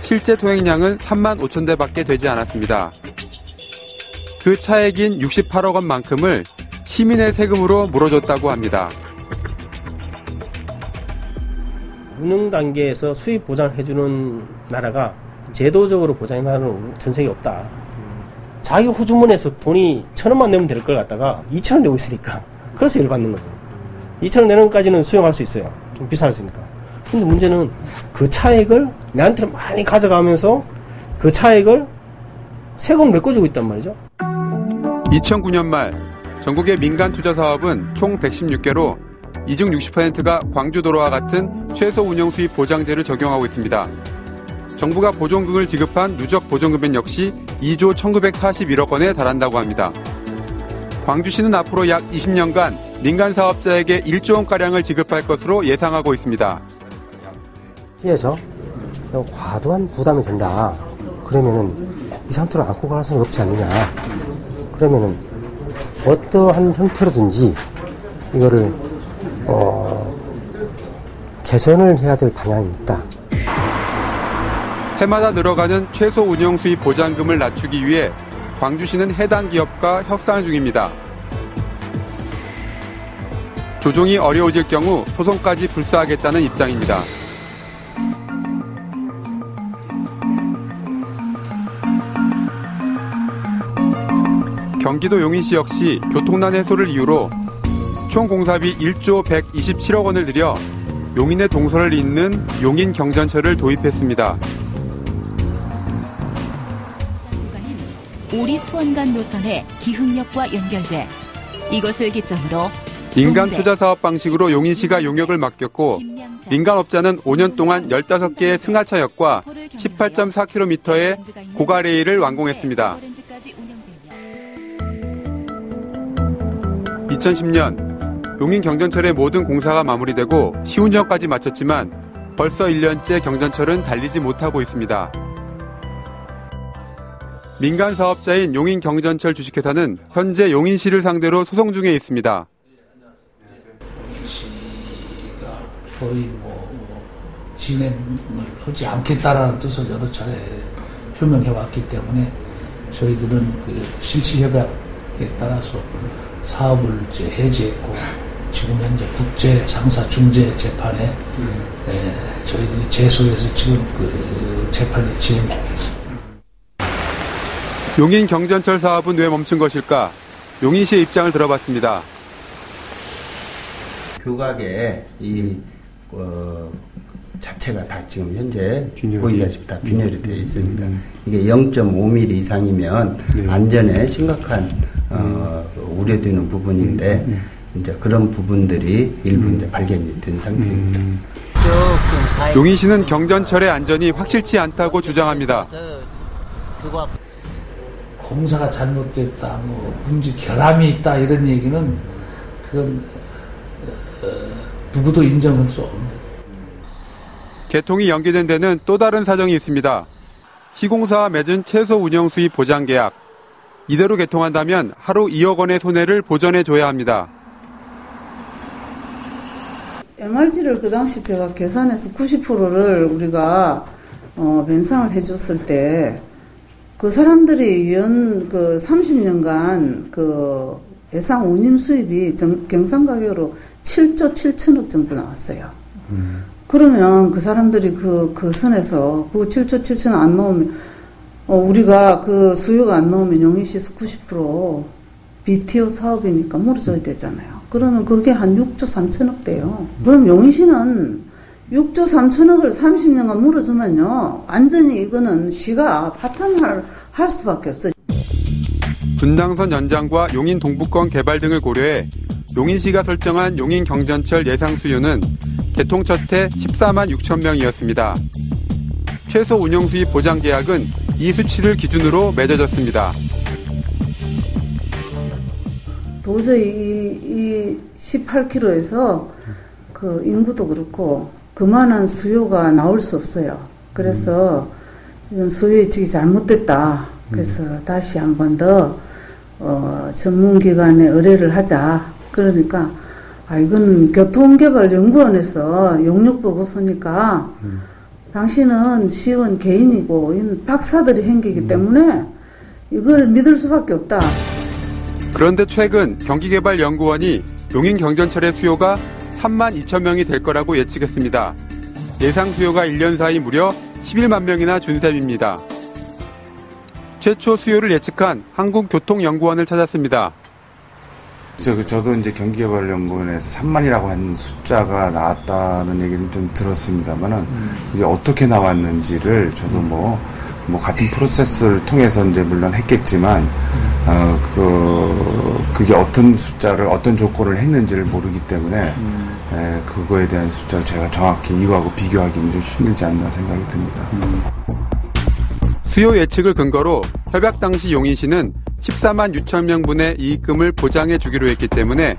실제 통행량은 3만 5천 대밖에 되지 않았습니다. 그 차액인 68억 원만큼을 시민의 세금으로 물어줬다고 합니다. 운영 단계에서 수입 보장해주는 나라가 제도적으로 보장하는 전sek이 없다. 자기 호주머니에서 돈이 1,000원만 내면 될 걸 갖다가 2,000원 내고 있으니까 그래서 열받는 거죠. 2,000원 내는 것까지는 수용할 수 있어요. 좀 비싸졌으니까. 근데 문제는 그 차액을 내한테 많이 가져가면서 그 차액을 세금을 메꿔주고 있단 말이죠. 2009년 말 전국의 민간 투자 사업은 총 116개로 이 중 60%가 광주도로와 같은 최소 운영 수입 보장제를 적용하고 있습니다. 정부가 보존금을 지급한 누적 보존금액 역시 2조 1,941억 원에 달한다고 합니다. 광주시는 앞으로 약 20년간 민간 사업자에게 1조 원가량을 지급할 것으로 예상하고 있습니다. 시에서 과도한 부담이 된다. 그러면은 이 상태로 안고 갈 수는 없지 않느냐. 그러면은 어떠한 형태로든지 이거를 개선을 해야 될 방향이 있다. 해마다 늘어가는 최소 운영 수입 보장금을 낮추기 위해 광주시는 해당 기업과 협상 중입니다. 조정이 어려워질 경우 소송까지 불사하겠다는 입장입니다. 경기도 용인시 역시 교통난 해소를 이유로 총 공사비 1조 127억 원을 들여 용인의 동서를 잇는 용인 경전철을 도입했습니다. 오리 수원간 노선의 기흥역과 연결돼 이것을 기점으로 민간 투자 사업 방식으로 용인시가 용역을 맡겼고 민간업자는 5년 동안 15개의 승하차역과 18.4km의 고가레일을 완공했습니다. 2010년 용인 경전철의 모든 공사가 마무리되고 시운전까지 마쳤지만 벌써 1년째 경전철은 달리지 못하고 있습니다. 민간 사업자인 용인 경전철 주식회사는 현재 용인시를 상대로 소송 중에 있습니다. 시가 거의 진행을 하지 않겠다라는 뜻을 여러 차례 표명해왔기 때문에 저희들은 그 실시협약에 따라서 사업을 이제 해지했고 지금 현재 국제 상사 중재 재판에 저희들이 제소해서 지금 그 재판이 진행 중이죠. 용인 경전철 사업은 왜 멈춘 것일까? 용인시의 입장을 들어봤습니다. 교각에 이 자체가 다 지금 현재 보이다시피 다 균열이 되어 있습니다. 이게 0.5mm 이상이면 안전에 심각한 우려되는 부분인데 이제 그런 부분들이 일부 이제 발견이 된 상태입니다. 용인시는 경전철의 안전이 확실치 않다고 주장합니다. 공사가 잘못됐다, 문제 결함이 있다 이런 얘기는 그건 누구도 인정할 수 없는. 개통이 연기된 데는 또 다른 사정이 있습니다. 시공사와 맺은 최소 운영 수입 보장 계약. 이대로 개통한다면 하루 2억 원의 손해를 보전해줘야 합니다. MRG를 그 당시 제가 계산해서 90%를 우리가 변상을 해줬을 때 그 사람들이 그 30년간 그 예상 운임 수입이 경상 가격으로 7조 7천억 정도 나왔어요. 그러면 그 사람들이 그 선에서 그 7조 7천억 안 넣으면 우리가 그 수요가 안 나오면 용인시에서 90% BTO 사업이니까 물어줘야 되잖아요. 그러면 그게 한 6조 3천억 돼요. 그럼 용인시는 6조 3천억을 30년간 물어주면요, 완전히 이거는 시가 파탄할 수밖에 없어요. 분당선 연장과 용인 동부권 개발 등을 고려해 용인시가 설정한 용인 경전철 예상 수요는 개통 첫 해 14만 6천 명이었습니다. 최소 운영 수입 보장 계약은 이 수치를 기준으로 맺어졌습니다. 도저히 이 18km에서 그 인구도 그렇고 그만한 수요가 나올 수 없어요. 그래서 이건 수요 예측이 잘못됐다. 그래서 다시 한 번 더 전문기관에 의뢰를 하자. 그러니까 이거는 교통개발연구원에서 용역 보고서니까 당신은 시의원 개인이고 이건 박사들이 행기이기 때문에 이걸 믿을 수밖에 없다. 그런데 최근 경기개발연구원이 용인 경전철의 수요가 3만 2천 명이 될 거라고 예측했습니다. 예상 수요가 1년 사이 무려 11만 명이나 준 셈입니다. 최초 수요를 예측한 한국교통연구원을 찾았습니다. 그래서 저도 이제 경기개발연구원에서 3만이라고 한 숫자가 나왔다는 얘기는 좀 들었습니다만은 그게 어떻게 나왔는지를 저도 뭐 같은 프로세스를 통해서 이제 물론 했겠지만 그게 어떤 숫자를 어떤 조건을 했는지를 모르기 때문에 그거에 대한 숫자를 제가 정확히 이거하고 비교하기는 좀 힘들지 않나 생각이 듭니다. 수요 예측을 근거로 협약 당시 용인시는 14만 6천 명분의 이익금을 보장해 주기로 했기 때문에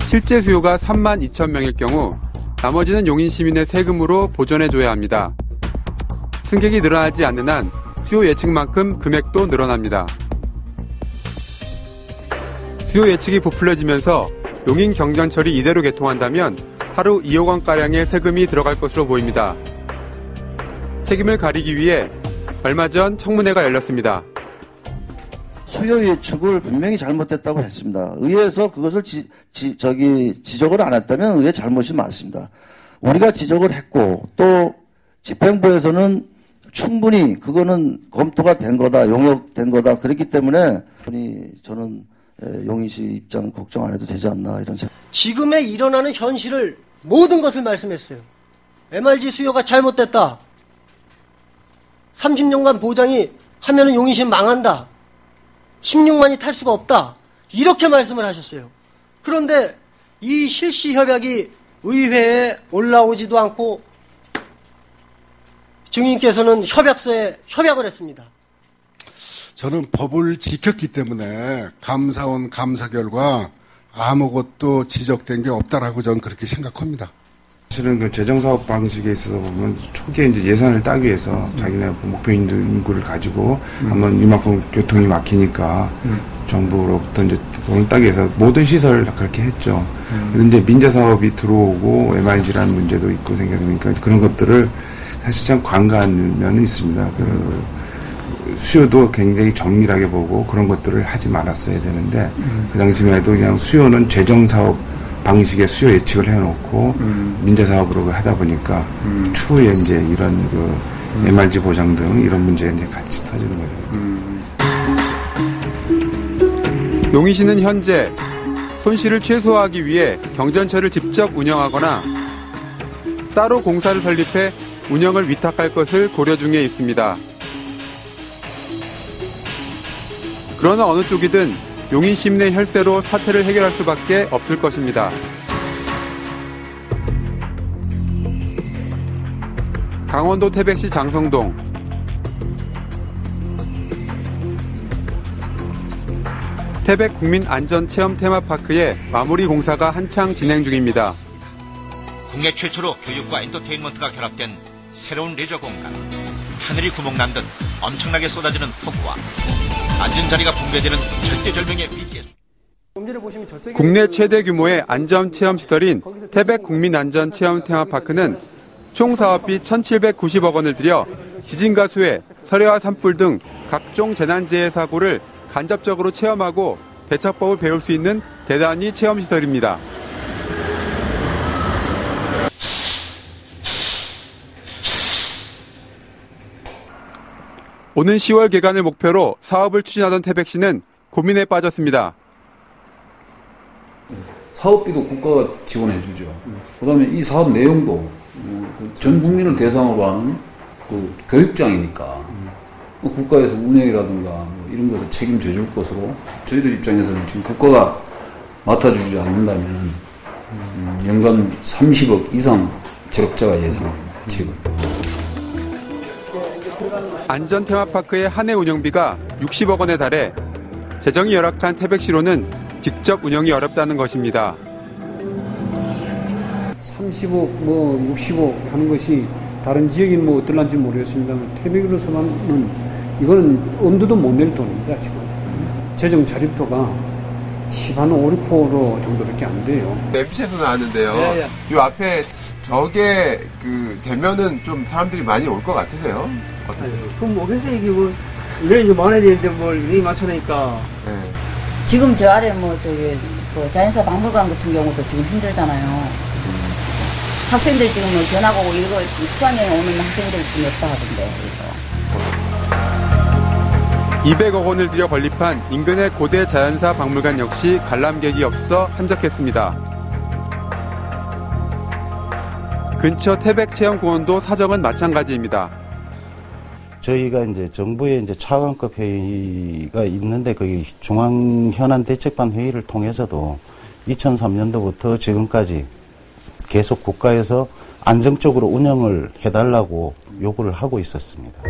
실제 수요가 3만 2천 명일 경우 나머지는 용인 시민의 세금으로 보전해줘야 합니다. 승객이 늘어나지 않는 한 수요 예측만큼 금액도 늘어납니다. 수요 예측이 부풀려지면서 용인 경전철이 이대로 개통한다면 하루 2억 원가량의 세금이 들어갈 것으로 보입니다. 책임을 가리기 위해 얼마 전 청문회가 열렸습니다. 수요 예측을 분명히 잘못됐다고 했습니다. 의회에서 그것을 지적을 안 했다면 의회 잘못이 맞습니다. 우리가 지적을 했고 또 집행부에서는 충분히 그거는 검토가 된 거다, 용역된 거다. 그렇기 때문에 저는 용인시 입장 걱정 안 해도 되지 않나 이런 생각. 지금에 일어나는 현실을 모든 것을 말씀했어요. MRG 수요가 잘못됐다. 30년간 보장이 하면은 용인시는 망한다. 16만이 탈 수가 없다. 이렇게 말씀을 하셨어요. 그런데 이 실시 협약이 의회에 올라오지도 않고 증인께서는 협약서에 협약을 했습니다. 저는 법을 지켰기 때문에 감사원 감사 결과 아무것도 지적된 게 없다라고 저는 그렇게 생각합니다. 사실은 그 재정사업 방식에 있어서 보면 초기에 이제 예산을 따기 위해서 자기네 목표 인구를 가지고 한번 이만큼 교통이 막히니까 정부로부터 이제 돈을 따기 위해서 모든 시설을 다 그렇게 했죠. 그런데 민자 사업이 들어오고 MRG라는 문제도 있고 생겨서니까 그런 것들을 사실상 관가한 면은 있습니다. 그 수요도 굉장히 정밀하게 보고 그런 것들을 하지 말았어야 되는데 그 당시만 해도 그냥 수요는 재정사업 방식의 수요 예측을 해놓고 민자사업으로 하다 보니까 추후에 이제 이런 그 MRG 보장 등 이런 문제가 이제 같이 터지는 거죠. 용인시는 현재 손실을 최소화하기 위해 경전철을 직접 운영하거나 따로 공사를 설립해 운영을 위탁할 것을 고려 중에 있습니다. 그러나 어느 쪽이든 용인 시민의 혈세로 사태를 해결할 수밖에 없을 것입니다. 강원도 태백시 장성동. 태백 국민안전체험 테마파크의 마무리 공사가 한창 진행 중입니다. 국내 최초로 교육과 엔터테인먼트가 결합된 새로운 레저 공간. 하늘이 구멍난 듯 엄청나게 쏟아지는 폭우와 앉은 자리가 붕괴되는 절대절명의 BTS. 국내 최대 규모의 안전체험시설인 태백 국민안전체험 테마파크는 총 사업비 1,790억 원을 들여 지진과 수해, 설해와 산불 등 각종 재난재해 사고를 간접적으로 체험하고 대처법을 배울 수 있는 대단히 체험시설입니다. 오는 10월 개관을 목표로 사업을 추진하던 태백시는 고민에 빠졌습니다. 사업비도 국가가 지원해 주죠. 그다음에 이 사업 내용도 전 국민을 대상으로 하는 그 교육장이니까 국가에서 운영이라든가 이런 것을 책임져 줄 것으로 저희들 입장에서는 지금 국가가 맡아주지 않는다면 연간 30억 이상 적자가 예상됩니다. 지금. 안전 테마파크의 한 해 운영비가 60억 원에 달해 재정이 열악한 태백시로는 직접 운영이 어렵다는 것입니다. 30억, 60억 하는 것이 다른 지역인 어떨란지 모르겠습니다만 태백으로서는 이거는 엄두도 못 낼 돈입니다. 지금 재정 자립도가 한 5, 6% 정도밖에 안 돼요. MBC에서 나왔는데요. 예. 이 앞에 저게 되면은 좀 사람들이 많이 올 것 같으세요? 어떠세요? 그럼 뭐 회사 이게 뭐 인원이 많아야 되는데 뭘 인원이 많잖아니까. 네. 지금 저 아래 그 자연사 박물관 같은 경우도 지금 힘들잖아요. 학생들 지금 견학 오고 이거 수학여행 오는 학생들 지금 없다 하던데. 200억 원을 들여 건립한 인근의 고대 자연사 박물관 역시 관람객이 없어 한적했습니다. 근처 태백체험공원도 사정은 마찬가지입니다. 저희가 이제 정부의 이제 차관급 회의가 있는데 거기 중앙현안대책반 회의를 통해서도 2003년도부터 지금까지 계속 국가에서 안정적으로 운영을 해달라고 요구를 하고 있었습니다.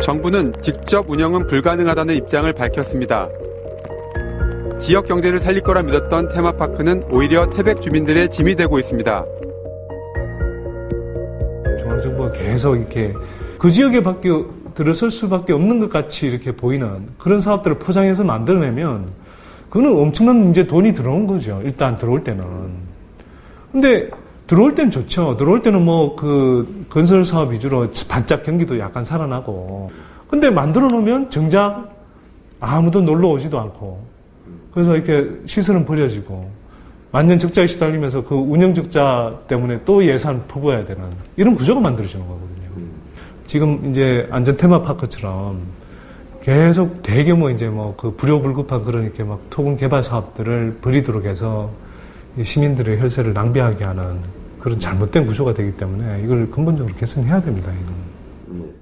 정부는 직접 운영은 불가능하다는 입장을 밝혔습니다. 지역 경제를 살릴 거라 믿었던 테마파크는 오히려 태백 주민들의 짐이 되고 있습니다. 중앙정부가 계속 이렇게 그 지역에 들어설 수밖에 없는 것 같이 이렇게 보이는 그런 사업들을 포장해서 만들어내면 그거는 엄청난 이제 돈이 들어온 거죠. 일단 들어올 때는. 근데 들어올 때는 좋죠. 들어올 때는 뭐 그 건설 사업 위주로 반짝 경기도 약간 살아나고. 근데 만들어 놓으면 정작 아무도 놀러 오지도 않고. 그래서 이렇게 시설은 버려지고. 완전 적자에 시달리면서 그 운영 적자 때문에 또 예산 퍼부어야 되는 이런 구조가 만들어지는 거거든요. 지금 이제 안전 테마파크처럼 계속 대규모 이제 뭐 그 불효불급한 그런 이렇게 막 토군 개발 사업들을 벌이도록 해서 시민들의 혈세를 낭비하게 하는 그런 잘못된 구조가 되기 때문에 이걸 근본적으로 개선해야 됩니다. 이건.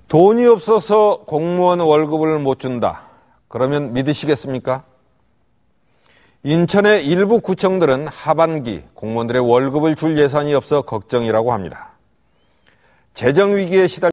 돈이 없어서 공무원 월급을 못 준다. 그러면 믿으시겠습니까? 인천의 일부 구청들은 하반기 공무원들의 월급을 줄 예산이 없어 걱정이라고 합니다. 재정 위기에 시달